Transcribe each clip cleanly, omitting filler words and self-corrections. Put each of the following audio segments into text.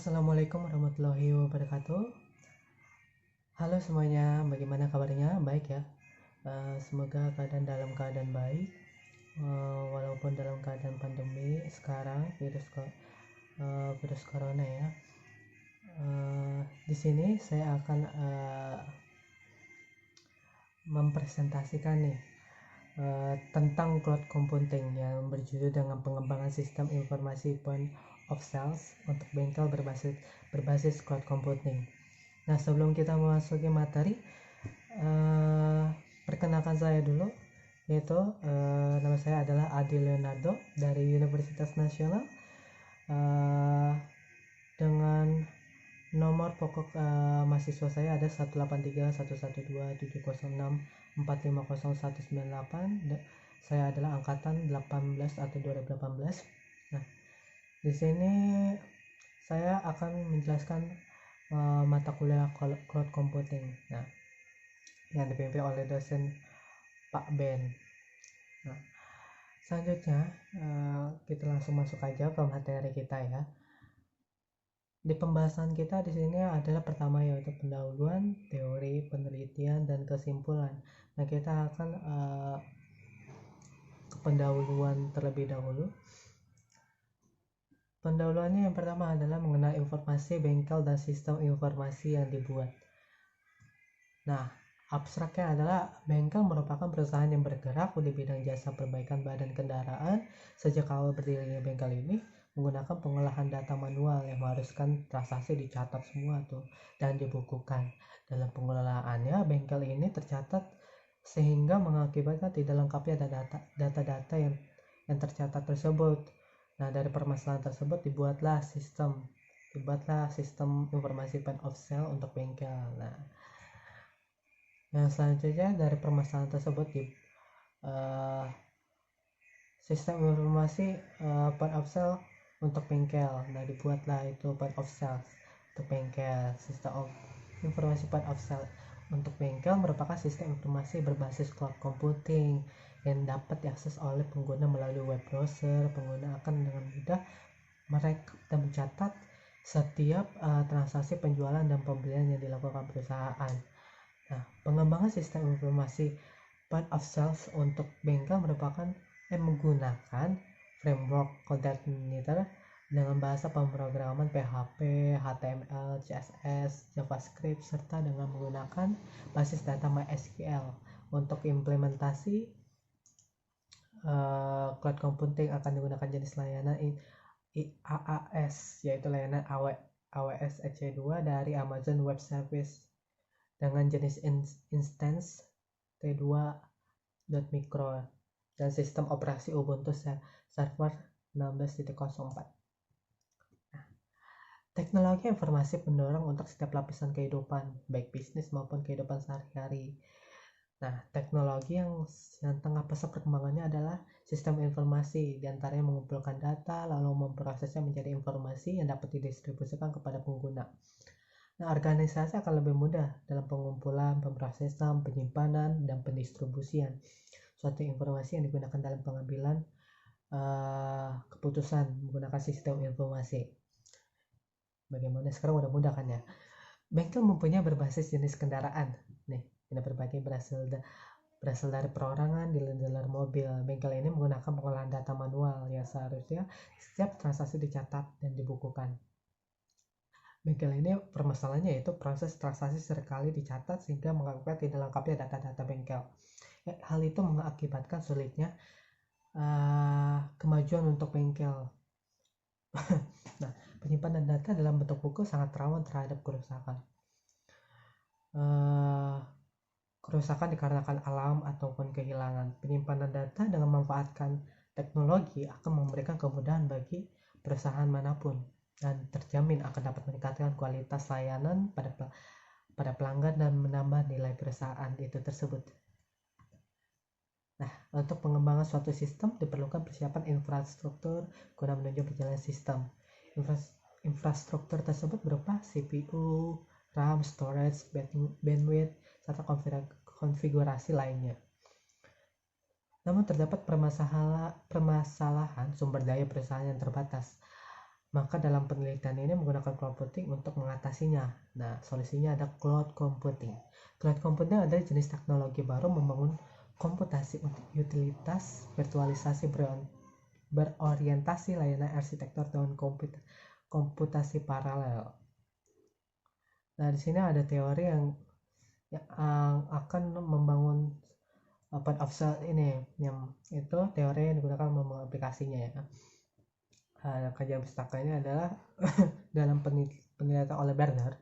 Assalamualaikum warahmatullahi wabarakatuh. Halo semuanya, bagaimana kabarnya? Baik ya. Semoga dalam keadaan baik, walaupun dalam keadaan pandemi sekarang virus corona ya. Di sini saya akan mempresentasikan nih tentang cloud computing yang berjudul dengan pengembangan sistem informasi point of sales untuk bengkel berbasis cloud computing. Nah, sebelum kita memasuki materi, perkenalkan saya dulu, yaitu nama saya adalah Adi Leonardo dari Universitas Nasional, dengan nomor pokok mahasiswa saya ada 183112706450198. Saya adalah angkatan 18 atau 2018. Nah, di sini saya akan menjelaskan mata kuliah cloud computing, nah, yang dipimpin oleh dosen Pak Ben. Nah, selanjutnya kita langsung masuk aja ke materi kita ya. Di pembahasan kita di sini adalah pertama yaitu pendahuluan, teori, penelitian, dan kesimpulan. Nah, kita akan ke pendahuluan terlebih dahulu. Pendahuluannya yang pertama adalah mengenai informasi bengkel dan sistem informasi yang dibuat. Nah, abstraknya adalah bengkel merupakan perusahaan yang bergerak di bidang jasa perbaikan badan kendaraan. Sejak awal berdirinya bengkel ini menggunakan pengolahan data manual yang mengharuskan transaksi dicatat semua dan dibukukan. Dalam pengelolaannya, bengkel ini tercatat sehingga mengakibatkan tidak lengkapnya data-data yang tercatat tersebut. Nah, dari permasalahan tersebut dibuatlah sistem informasi point of sale untuk bengkel. Nah, yang selanjutnya dari permasalahan tersebut sistem informasi point of sale untuk bengkel. Nah, dibuatlah itu point of sale untuk bengkel. Sistem informasi point of sale untuk bengkel merupakan sistem informasi berbasis cloud computing yang dapat diakses oleh pengguna melalui web browser. Pengguna akan dengan mudah merekap dan mencatat setiap transaksi penjualan dan pembelian yang dilakukan perusahaan. Nah, pengembangan sistem informasi point of sales untuk bengkel menggunakan framework CodeNeter dengan bahasa pemrograman PHP, HTML, CSS, JavaScript, serta dengan menggunakan basis data MySQL. Untuk implementasi cloud computing akan digunakan jenis layanan IaaS, yaitu layanan AWS EC2 dari Amazon Web Service dengan jenis instance T2.micro dan sistem operasi Ubuntu Server 16.04. Nah, teknologi informasi pendorong untuk setiap lapisan kehidupan, baik bisnis maupun kehidupan sehari-hari. Nah, teknologi yang tengah pesat perkembangannya adalah sistem informasi, diantaranya mengumpulkan data lalu memprosesnya menjadi informasi yang dapat didistribusikan kepada pengguna. Nah, organisasi akan lebih mudah dalam pengumpulan, pemrosesan, penyimpanan, dan pendistribusian suatu informasi yang digunakan dalam pengambilan keputusan menggunakan sistem informasi. Bagaimana sekarang udah mudah kan ya? Bengkel mempunyai berbasis jenis kendaraan. Nih, ini berbagai berasal dari perorangan, dealer mobil. Bengkel ini menggunakan pengolahan data manual yang seharusnya setiap transaksi dicatat dan dibukukan. Bengkel ini permasalahannya yaitu proses transaksi seringkali dicatat sehingga mengakibatkan tidak lengkapnya data-data bengkel. Hal itu mengakibatkan sulitnya kemajuan untuk bengkel. Nah, penyimpanan data dalam bentuk buku sangat rawan terhadap kerusakan. Kerusakan dikarenakan alam ataupun kehilangan. Penyimpanan data dengan memanfaatkan teknologi akan memberikan kemudahan bagi perusahaan manapun dan terjamin akan dapat meningkatkan kualitas layanan pada pelanggan dan menambah nilai perusahaan itu tersebut. Nah, untuk pengembangan suatu sistem diperlukan persiapan infrastruktur guna menunjang perjalanan sistem. Infrastruktur tersebut berupa CPU, RAM, storage, bandwidth, serta konfigurasi lainnya. Namun terdapat permasalahan sumber daya perusahaan yang terbatas. Maka dalam penelitian ini menggunakan cloud computing untuk mengatasinya. Nah, solusinya ada cloud computing. Cloud computing adalah jenis teknologi baru membangun komputasi untuk utilitas virtualisasi berorientasi layanan arsitektur dengan komputasi paralel. Nah, di sini ada teori yang akan membangun point of sale ini, yang itu teori yang digunakan membangun aplikasinya ya. Kajian pustaka ini adalah dalam penelitian oleh Berner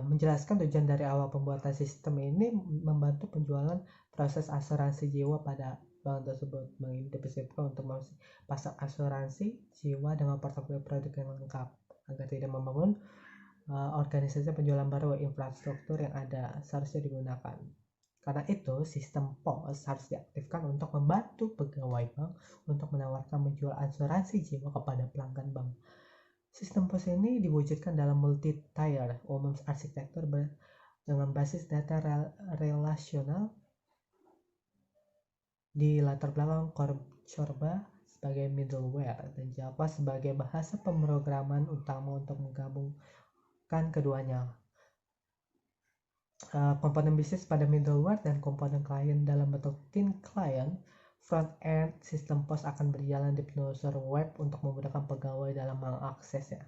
menjelaskan tujuan dari awal pembuatan sistem ini membantu penjualan proses asuransi jiwa pada bank tersebut, mengidentifikasikan untuk pasar asuransi jiwa dengan portofolio produk yang lengkap agar tidak membangun organisasi penjualan baru. Infrastruktur yang ada seharusnya digunakan. Karena itu, sistem POS harus diaktifkan untuk membantu pegawai bank untuk menawarkan menjual asuransi jiwa kepada pelanggan bank. Sistem POS ini diwujudkan dalam multi-tier umum arsitektur dengan basis data relasional di latar belakang Corba sebagai middleware dan Java sebagai bahasa pemrograman utama untuk menggabungkan keduanya. Komponen bisnis pada middleware dan komponen klien dalam bentuk thin client. Front-end sistem POS akan berjalan di browser web untuk memudahkan pegawai dalam mengaksesnya.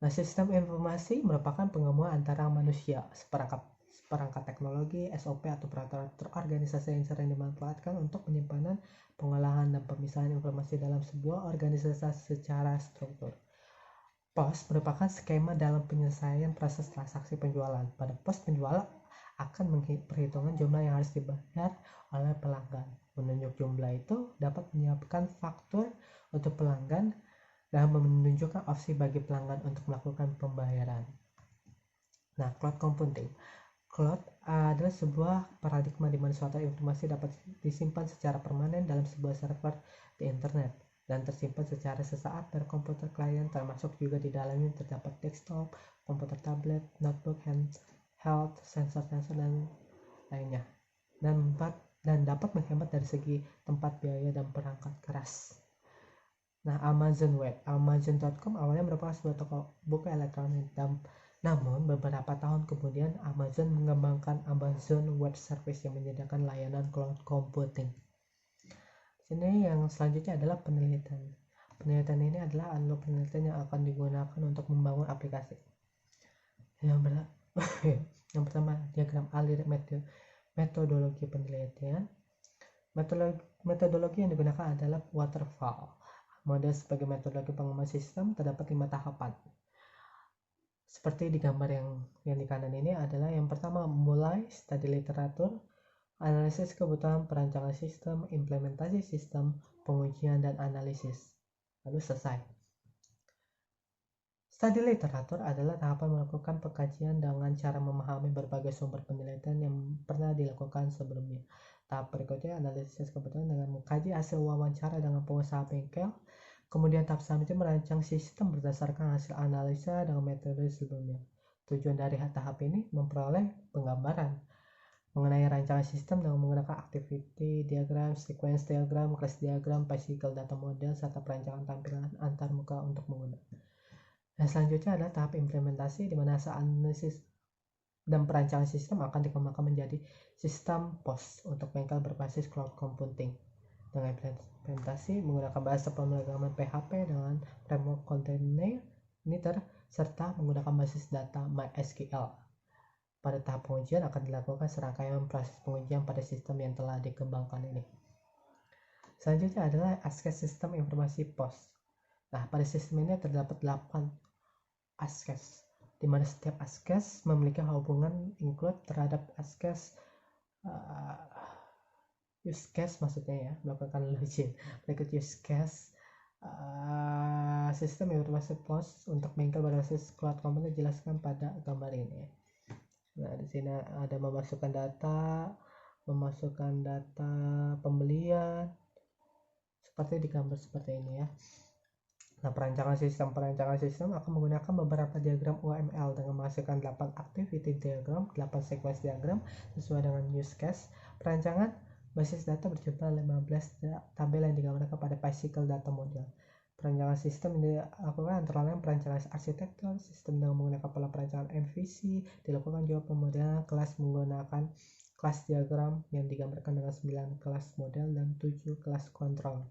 Nah, sistem informasi merupakan penggabungan antara manusia, seperangkat teknologi, SOP atau peraturan terorganisasi yang sering dimanfaatkan untuk penyimpanan, pengolahan, dan pemisahan informasi dalam sebuah organisasi secara struktur. POS merupakan skema dalam penyelesaian proses transaksi penjualan. Pada POS, penjual akan memperhitungkan jumlah yang harus dibayar oleh pelanggan. Menunjuk jumlah itu dapat menyiapkan faktur untuk pelanggan dan menunjukkan opsi bagi pelanggan untuk melakukan pembayaran. Nah, cloud computing. Cloud adalah sebuah paradigma di mana suatu informasi dapat disimpan secara permanen dalam sebuah server di internet dan tersimpan secara sesaat dari komputer klien, termasuk juga di dalamnya terdapat desktop, komputer tablet, notebook, handheld, sensor-sensor dan lainnya, dan dapat menghemat dari segi tempat, biaya, dan perangkat keras. Nah, Amazon Web, Amazon.com awalnya merupakan sebuah toko buku elektronik, namun beberapa tahun kemudian Amazon mengembangkan Amazon Web Service yang menyediakan layanan cloud computing. Sini yang selanjutnya adalah penelitian. Penelitian ini adalah alur penelitian yang akan digunakan untuk membangun aplikasi. Yang pertama, diagram alir metodologi penelitian. Metodologi yang digunakan adalah waterfall model. Sebagai metodologi pengembangan sistem terdapat 5 tahapan. Seperti di gambar yang di kanan ini adalah yang pertama, mulai studi literatur, analisis kebutuhan perancangan sistem, implementasi sistem, pengujian, dan analisis. Lalu selesai. Studi literatur adalah tahapan melakukan pengkajian dengan cara memahami berbagai sumber penelitian yang pernah dilakukan sebelumnya. Tahap berikutnya, analisis kebutuhan dengan mengkaji hasil wawancara dengan pengusaha bengkel. Kemudian tahap selanjutnya merancang sistem berdasarkan hasil analisa dengan metode sebelumnya. Tujuan dari tahap ini memperoleh penggambaran mengenai rancangan sistem dengan menggunakan activity diagram, sequence diagram, class diagram, bicycle data model, serta perancangan tampilan antarmuka untuk menggunakan. Dan selanjutnya adalah tahap implementasi, di mana hasil analisis dan perancangan sistem akan dikembangkan menjadi sistem POS untuk bengkel berbasis cloud computing. Dengan implementasi menggunakan bahasa pemrograman PHP dengan framework container serta menggunakan basis data MySQL. Pada tahap pengujian akan dilakukan serangkaian proses pengujian pada sistem yang telah dikembangkan ini. Selanjutnya adalah ASCII sistem informasi POS. Nah, pada sistem ini terdapat 8 ASCII, di mana setiap ASCII memiliki hubungan include terhadap ASCII use case, maksudnya ya, melakukan login. Berikut use case sistem informasi POS untuk bengkel berbasis cloud computing dijelaskan pada gambar ini. Nah, di sini ada memasukkan data pembelian seperti di gambar seperti ini ya. Nah, perancangan sistem akan menggunakan beberapa diagram UML dengan menghasilkan 8 activity diagram, 8 sequence diagram sesuai dengan use case. Perancangan basis data berjumlah 15 tabel yang digambarkan pada bicycle data model. Perancangan sistem dilakukan antara lain perancangan arsitektur sistem dengan menggunakan pola perancangan MVC. Dilakukan juga pemodelan kelas menggunakan kelas diagram yang digambarkan dengan 9 kelas model dan 7 kelas kontrol.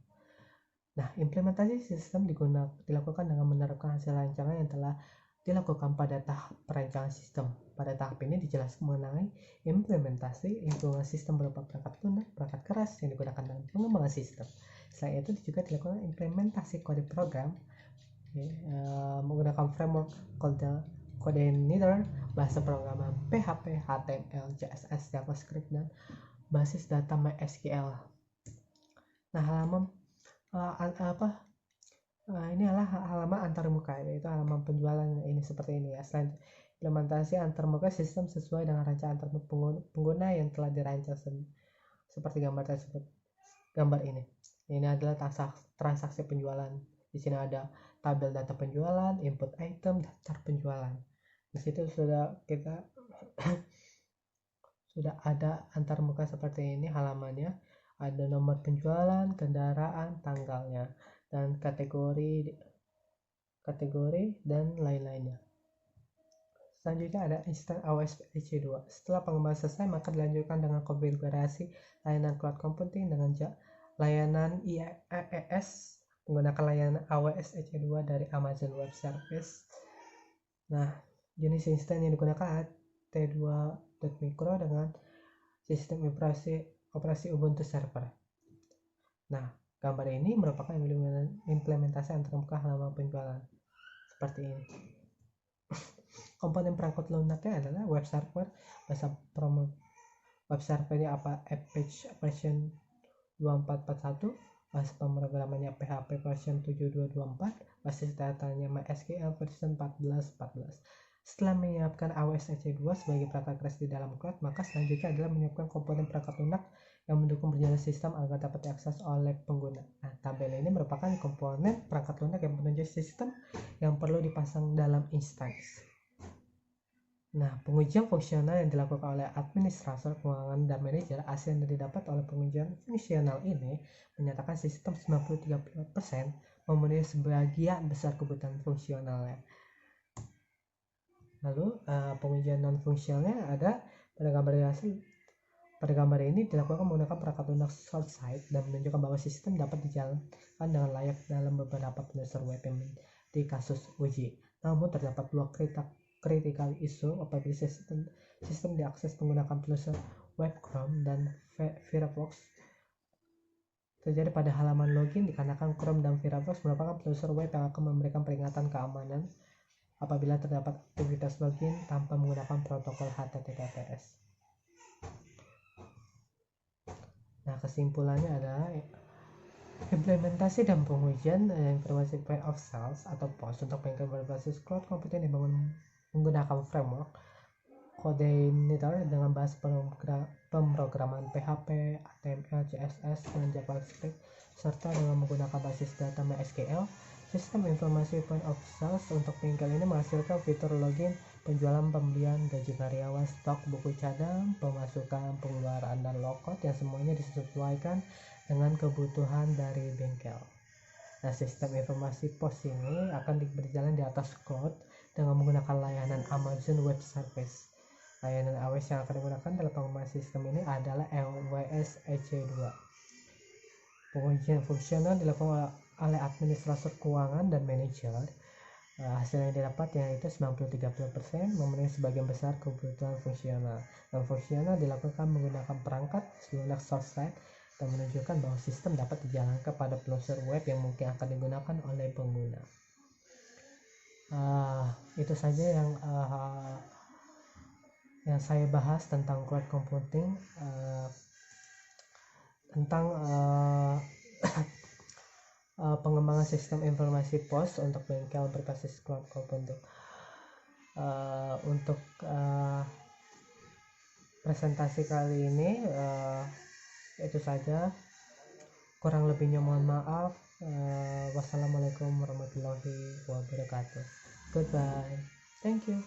Nah, implementasi sistem dilakukan dengan menerapkan hasil rancangan yang telah dilakukan pada tahap perancangan sistem. Pada tahap ini dijelaskan mengenai implementasi sistem berupa perangkat lunak, perangkat keras yang digunakan dalam pengembangan sistem. Selain itu juga dilakukan implementasi kode program menggunakan framework Codeinator, bahasa programan PHP, HTML, CSS, JavaScript, dan basis data MySQL. Nah, halaman ini adalah halaman antarmuka, yaitu halaman penjualan ini seperti ini ya. Selain implementasi antarmuka, sistem sesuai dengan rancangan pengguna yang telah dirancang seperti gambar tersebut. Gambar ini adalah transaksi penjualan. Di sini ada tabel data penjualan, input item, daftar penjualan. Di situ sudah ada antarmuka seperti ini halamannya. Ada nomor penjualan, kendaraan, tanggalnya, dan kategori dan lain-lainnya. Selanjutnya ada instan AWS EC2. Setelah pengembangan selesai, maka dilanjutkan dengan konfigurasi layanan cloud computing dengan layanan IaaS menggunakan layanan AWS EC2 dari Amazon Web Service. Nah, jenis instan yang digunakan T2.micro dengan sistem operasi Ubuntu Server. Nah, gambar ini merupakan implementasi antarmuka halaman penjualan seperti ini. Komponen perangkat lunaknya adalah web server, bahasa web servernya Apache version 2441, bahasa pemrogramannya PHP version 7224, basis datanya MySQL version 1414. Setelah menyiapkan AWS EC2 sebagai perangkat keras di dalam cloud, maka selanjutnya adalah menyiapkan komponen perangkat lunak yang mendukung berjalan sistem agar dapat diakses oleh pengguna. Nah, tabel ini merupakan komponen perangkat lunak yang menunjuk sistem yang perlu dipasang dalam instansi. Nah, pengujian fungsional yang dilakukan oleh administrator keuangan dan manajer, hasil yang didapat oleh pengujian fungsional ini menyatakan sistem 93% memenuhi sebagian besar kebutuhan fungsionalnya. Lalu pengujian non fungsionalnya ada pada gambar hasil. Pada gambar ini dilakukan menggunakan perangkat lunak short sight dan menunjukkan bahwa sistem dapat dijalankan dengan layak dalam beberapa browser web yang di kasus uji. Namun terdapat dua critical issue apabila sistem diakses menggunakan browser web Chrome dan Firefox terjadi pada halaman login, dikarenakan Chrome dan Firefox merupakan browser web yang akan memberikan peringatan keamanan apabila terdapat aktivitas login tanpa menggunakan protokol HTTPS. Nah, kesimpulannya adalah implementasi dan pengujian informasi point of sales atau POS untuk bengkel berbasis cloud computing dibangun menggunakan framework Codeinator dengan bahasa pemrograman PHP, HTML, CSS, dan JavaScript, serta dengan menggunakan basis data MySQL. Sistem informasi point of sales untuk bengkel ini menghasilkan fitur login, penjualan, pembelian, gaji karyawan, stok, buku cadang, pemasukan, pengeluaran, dan logout yang semuanya disesuaikan dengan kebutuhan dari bengkel. Nah, sistem informasi POS ini akan berjalan di atas cloud dengan menggunakan layanan Amazon Web Service. Layanan AWS yang akan digunakan dalam pengembangan sistem ini adalah AWS EC2. Pengujian fungsional dilakukan oleh administrator keuangan dan manajer. Hasil yang didapat yaitu 93% memenuhi sebagian besar kebutuhan fungsional. Dan fungsional dilakukan menggunakan perangkat lunak short sight dan menunjukkan bahwa sistem dapat dijalankan pada browser web yang mungkin akan digunakan oleh pengguna. Itu saja yang saya bahas tentang cloud computing, tentang pengembangan sistem informasi POS untuk bengkel berbasis cloud computing. Untuk presentasi kali ini itu saja, kurang lebihnya mohon maaf. Wassalamualaikum warahmatullahi wabarakatuh. Goodbye. Thank you.